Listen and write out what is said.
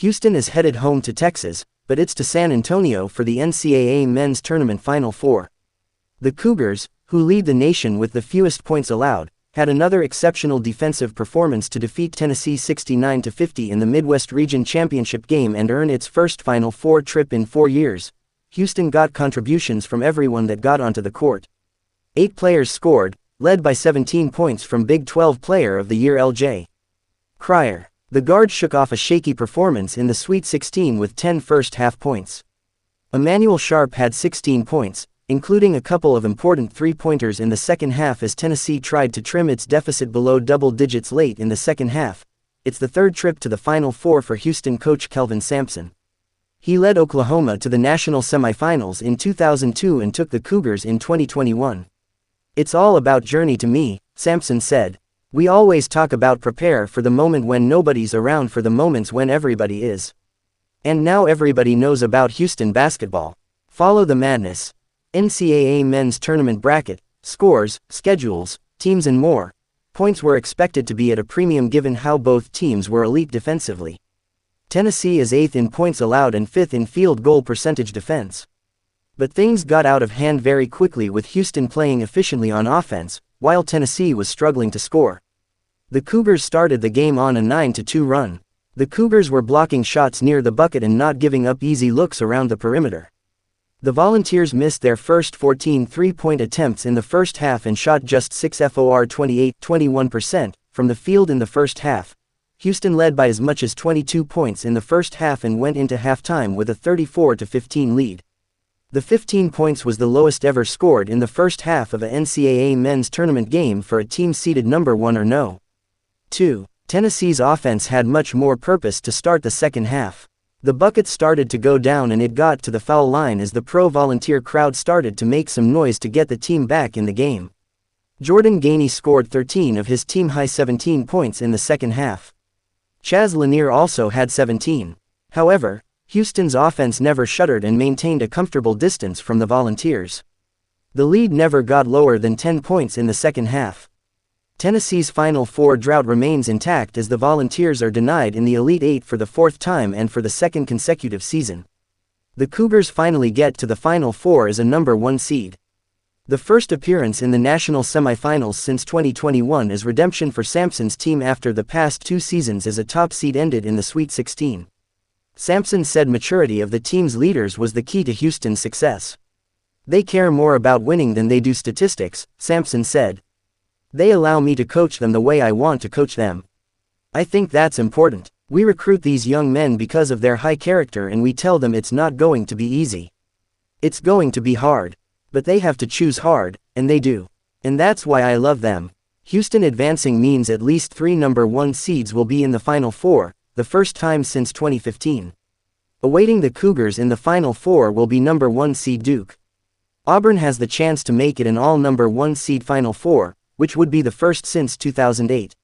Houston is headed home to Texas, but it's to San Antonio for the NCAA Men's Tournament Final Four. The Cougars, who lead the nation with the fewest points allowed, had another exceptional defensive performance to defeat Tennessee 69-50 in the Midwest Region Championship game and earn its first Final Four trip in 4 years. Houston got contributions from everyone that got onto the court. 8 players scored, led by 17 points from Big 12 Player of the Year L.J. Cryer. The guard shook off a shaky performance in the Sweet 16 with 10 first-half points. Emmanuel Sharp had 16 points, including a couple of important three-pointers in the second half as Tennessee tried to trim its deficit below double digits late in the second half. It's the third trip to the Final Four for Houston coach Kelvin Sampson. He led Oklahoma to the national semifinals in 2002 and took the Cougars in 2021. "It's all about journey to me," Sampson said. "We always talk about prepare for the moment when nobody's around for the moments when everybody is. And now everybody knows about Houston basketball. Follow the madness. NCAA Men's Tournament bracket, scores, schedules, teams and more. Points were expected to be at a premium given how both teams were elite defensively. Tennessee is 8th in points allowed and 5th in field goal percentage defense. But things got out of hand very quickly with Houston playing efficiently on offense, while Tennessee was struggling to score. The Cougars started the game on a 9-2 run. The Cougars were blocking shots near the bucket and not giving up easy looks around the perimeter. The Volunteers missed their first 14 three-point attempts in the first half and shot just 6 for 21% from the field in the first half. Houston led by as much as 22 points in the first half and went into halftime with a 34-15 lead. The 15 points was the lowest ever scored in the first half of a NCAA men's tournament game for a team seeded number 1 or no. 2. Tennessee's offense had much more purpose to start the second half. The buckets started to go down and it got to the foul line as the pro-Volunteer crowd started to make some noise to get the team back in the game. Jordan Gainey scored 13 of his team-high 17 points in the second half. Chaz Lanier also had 17. However, Houston's offense never shuttered and maintained a comfortable distance from the Volunteers. The lead never got lower than 10 points in the second half. Tennessee's Final Four drought remains intact as the Volunteers are denied in the Elite Eight for the 4th time and for the 2nd consecutive season. The Cougars finally get to the Final Four as a number 1 seed. The first appearance in the national semifinals since 2021 is redemption for Sampson's team after the past 2 seasons as a top seed ended in the Sweet 16. Sampson said maturity of the team's leaders was the key to Houston's success. "They care more about winning than they do statistics," Sampson said. "They allow me to coach them the way I want to coach them. I think that's important. We recruit these young men because of their high character and we tell them it's not going to be easy. It's going to be hard. But they have to choose hard, and they do. And that's why I love them." Houston advancing means at least 3 number 1 seeds will be in the Final Four, the first time since 2015. Awaiting the Cougars in the Final Four will be number 1 seed Duke. Auburn has the chance to make it an all number 1 seed Final Four, which would be the first since 2008.